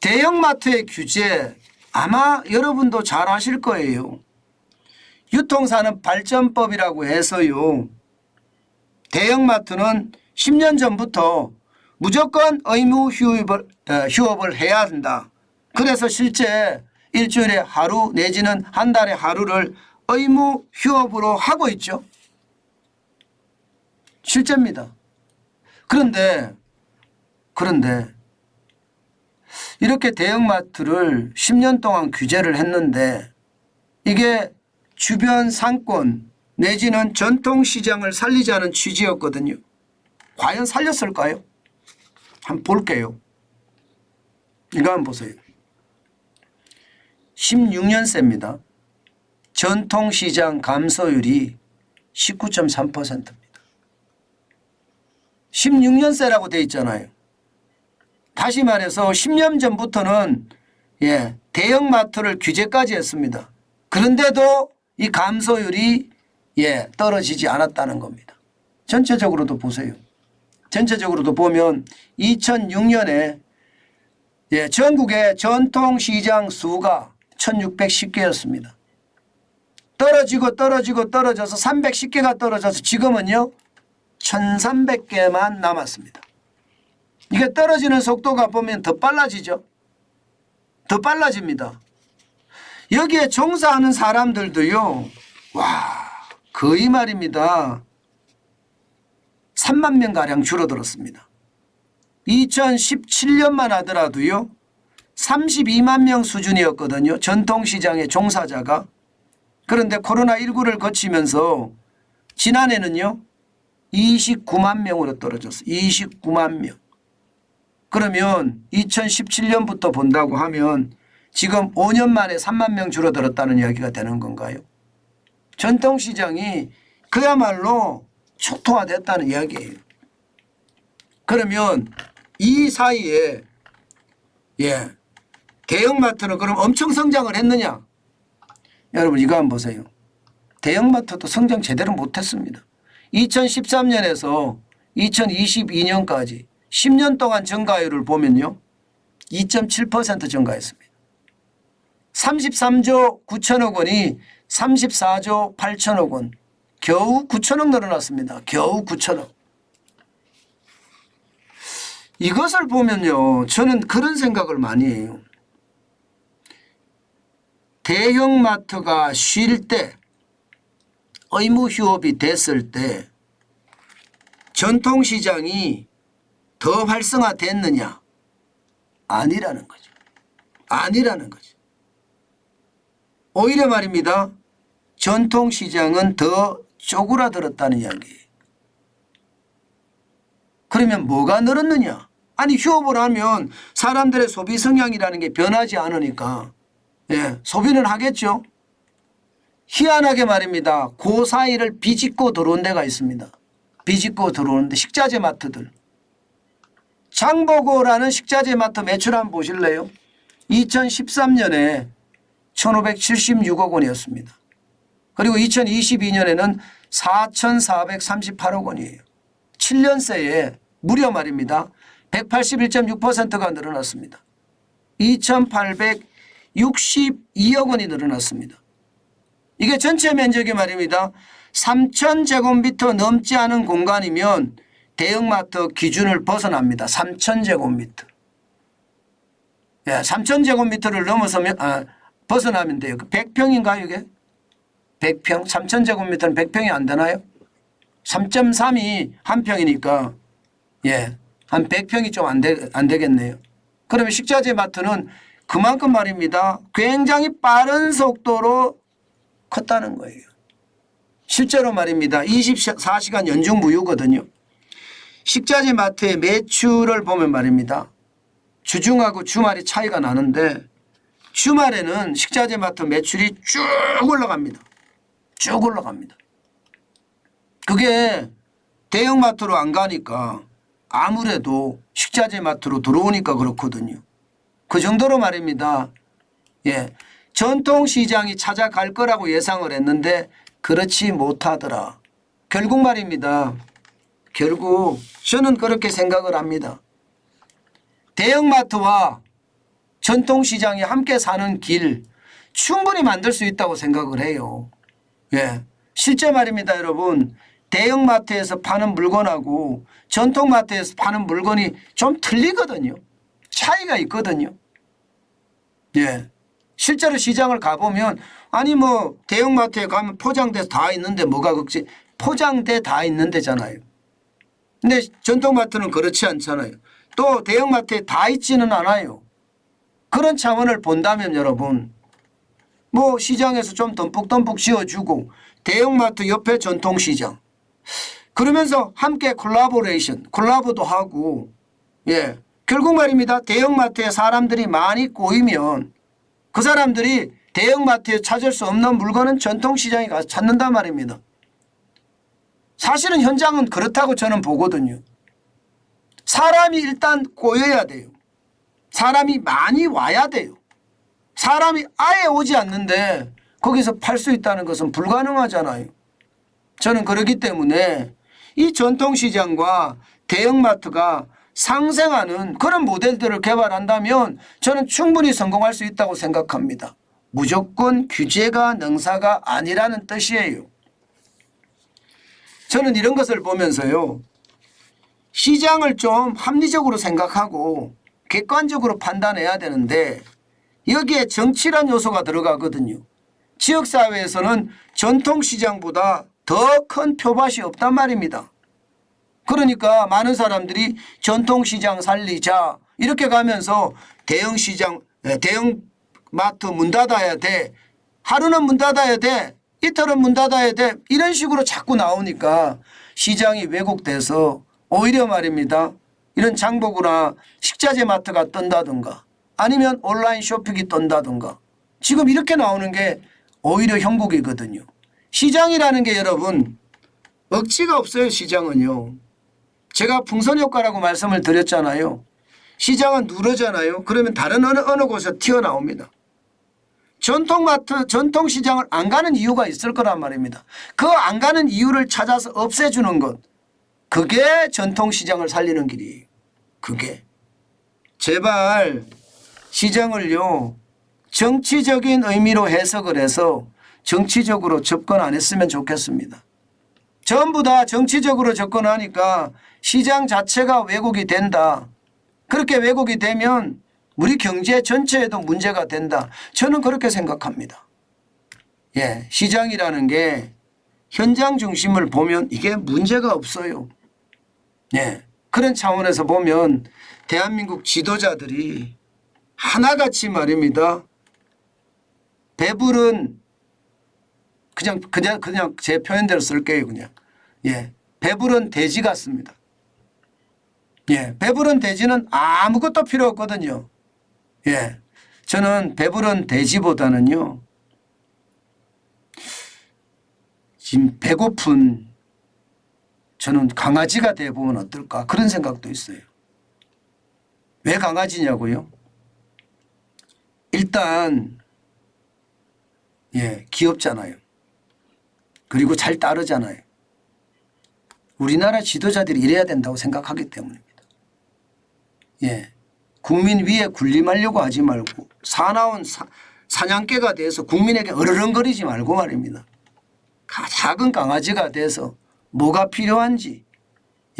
대형마트의 규제 아마 여러분도 잘 아실 거예요. 유통산업 발전법이라고 해서요. 대형마트는 10년 전부터 무조건 의무 휴업을 해야 한다. 그래서 실제 일주일에 하루 내지는 한 달에 하루를 의무 휴업으로 하고 있죠. 실제입니다. 그런데 이렇게 대형마트를 10년 동안 규제를 했는데 이게 주변 상권 내지는 전통시장을 살리자는 취지였거든요. 과연 살렸을까요? 한번 볼게요. 이거 한번 보세요. 16년세입니다. 전통시장 감소율이 19.3%입니다. 16년세라고 되어 있잖아요. 다시 말해서 10년 전부터는 대형마트를 규제까지 했습니다. 그런데도 이 감소율이 떨어지지 않았다는 겁니다. 전체적으로도 보세요. 전체적으로도 보면 2006년에 전국의 전통시장 수가 1610개였습니다. 떨어져서 310개가 떨어져서 지금은요 1300개만 남았습니다. 이게 떨어지는 속도가 보면 더 빨라지죠. 더 빨라집니다. 여기에 종사하는 사람들도요. 거의 말입니다. 3만 명가량 줄어들었습니다. 2017년만 하더라도요. 32만 명 수준이었거든요. 전통시장의 종사자가. 그런데 코로나19를 거치면서 지난해는요. 29만 명으로 떨어졌어요. 29만 명. 그러면 2017년부터 본다고 하면 지금 5년 만에 3만 명 줄어들었다는 이야기가 되는 건가요? 전통시장이 그야말로 초토화됐다는 이야기예요. 그러면 이 사이에 대형마트는 그럼 엄청 성장을 했느냐? 여러분 이거 한번 보세요. 대형마트도 성장 제대로 못했습니다. 2013년에서 2022년까지 10년 동안 증가율을 보면요. 2.7% 증가했습니다. 33조 9천억 원이 34조 8천억 원. 겨우 9천억 늘어났습니다. 겨우 9천억. 이것을 보면요. 저는 그런 생각을 많이 해요. 대형마트가 쉴 때 의무 휴업이 됐을 때 전통시장이 더 활성화됐느냐? 아니라는 거죠. 아니라는 거죠. 오히려 말입니다. 전통시장은 더 쪼그라들었다는 이야기예요. 그러면 뭐가 늘었느냐? 아니 휴업을 하면 사람들의 소비 성향이라는 게 변하지 않으니까 소비는 하겠죠. 희한하게 말입니다. 그 사이를 비집고 들어온 데가 있습니다. 비집고 들어오는데 식자재 마트들. 장보고라는 식자재 마트 매출 한번 보실래요? 2013년에 1576억 원이었습니다. 그리고 2022년에는 4438억 원이에요. 7년새에 무려 말입니다. 181.6%가 늘어났습니다. 2862억 원이 늘어났습니다. 이게 전체 면적이 말입니다. 3000제곱미터 넘지 않은 공간이면 대형마트 기준을 벗어납니다. 3000제곱미터. 3000제곱미터를 넘어서면 벗어나면 돼요. 100평인가요 이게? 100평? 3000제곱미터는 100평이 안 되나요? 3.3이 한 평이니까 한 100평이 좀 안 되겠네요. 그러면 식자재 마트는 그만큼 말입니다. 굉장히 빠른 속도로 컸다는 거예요. 실제로 말입니다. 24시간 연중 무휴거든요. 식자재 마트의 매출을 보면 말입니다. 주중하고 주말이 차이가 나는데 주말에는 식자재 마트 매출이 쭉 올라갑니다. 쭉 올라갑니다. 그게 대형마트로 안 가니까 아무래도 식자재 마트로 들어오니까 그렇거든요. 그 정도로 말입니다. 전통시장이 찾아갈 거라고 예상을 했는데 그렇지 못하더라. 결국 말입니다. 결국 저는 그렇게 생각을 합니다. 대형마트와 전통시장이 함께 사는 길 충분히 만들 수 있다고 생각을 해요. 예. 실제 말입니다, 여러분. 대형마트에서 파는 물건하고 전통마트에서 파는 물건이 좀 틀리거든요. 차이가 있거든요. 예. 실제로 시장을 가보면 아니 뭐 대형마트에 가면 포장돼서 다 있는데 뭐가 걱지? 포장돼 다 있는 데잖아요. 근데 전통마트는 그렇지 않잖아요. 또 대형마트에 다 있지는 않아요. 그런 차원을 본다면 여러분 뭐 시장에서 좀 듬뿍듬뿍 지어주고 대형마트 옆에 전통시장 그러면서 함께 콜라보도 하고 예 결국 말입니다. 대형마트에 사람들이 많이 꼬이면 그 사람들이 대형마트에 찾을 수 없는 물건은 전통시장에 가서 찾는단 말입니다. 사실은 현장은 그렇다고 저는 보거든요. 사람이 일단 꼬여야 돼요. 사람이 많이 와야 돼요. 사람이 아예 오지 않는데 거기서 팔 수 있다는 것은 불가능하잖아요. 저는 그렇기 때문에 이 전통시장과 대형마트가 상생하는 그런 모델들을 개발한다면 저는 충분히 성공할 수 있다고 생각합니다. 무조건 규제가 능사가 아니라는 뜻이에요. 저는 이런 것을 보면서요. 시장을 좀 합리적으로 생각하고 객관적으로 판단해야 되는데 여기에 정치란 요소가 들어가거든요. 지역사회에서는 전통시장보다 더 큰 표밭이 없단 말입니다. 그러니까 많은 사람들이 전통시장 살리자 이렇게 가면서 대형시장, 대형마트 문 닫아야 돼. 하루는 문 닫아야 돼. 이틀은 문 닫아야 돼. 이런 식으로 자꾸 나오니까 시장이 왜곡돼서 오히려 말입니다. 이런 장보구나 식자재 마트가 뜬다든가 아니면 온라인 쇼핑이 뜬다든가 지금 이렇게 나오는 게 오히려 형국이거든요. 시장이라는 게 여러분 억지가 없어요. 시장은요. 제가 풍선 효과라고 말씀을 드렸잖아요. 시장은 누르잖아요. 그러면 다른 어느 곳에서 튀어나옵니다. 전통마트, 전통시장을 안 가는 이유가 있을 거란 말입니다. 그 안 가는 이유를 찾아서 없애주는 것. 그게 전통시장을 살리는 길이에요. 그게. 제발 시장을요. 정치적인 의미로 해석을 해서 정치적으로 접근 안 했으면 좋겠습니다. 전부 다 정치적으로 접근하니까 시장 자체가 왜곡이 된다. 그렇게 왜곡이 되면 우리 경제 전체에도 문제가 된다. 저는 그렇게 생각합니다. 예, 시장이라는 게 현장 중심을 보면 이게 문제가 없어요. 예, 그런 차원에서 보면 대한민국 지도자들이 하나같이 말입니다. 배부른 그냥 제 표현대로 쓸게요. 그냥 예, 배부른 돼지 같습니다. 예, 배부른 돼지는 아무것도 필요 없거든요. 예, 저는 배부른 돼지보다는요. 지금 배고픈 저는 강아지가 되어보면 어떨까 그런 생각도 있어요. 왜 강아지냐고요? 일단 예, 귀엽잖아요. 그리고 잘 따르잖아요. 우리나라 지도자들이 이래야 된다고 생각하기 때문입니다. 예, 국민 위에 군림하려고 하지 말고 사나운 사냥개가 돼서 국민에게 어르렁거리지 말고 말입니다. 작은 강아지가 돼서 뭐가 필요한지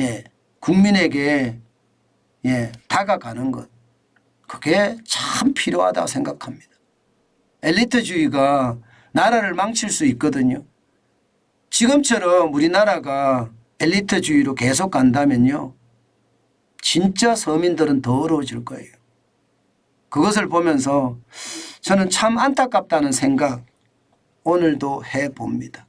예, 국민에게 예, 다가가는 것 그게 참 필요하다고 생각합니다. 엘리트주의가 나라를 망칠 수 있거든요. 지금처럼 우리나라가 엘리트주의로 계속 간다면요. 진짜 서민들은 더 어려워질 거예요. 그것을 보면서 저는 참 안타깝다는 생각 오늘도 해봅니다.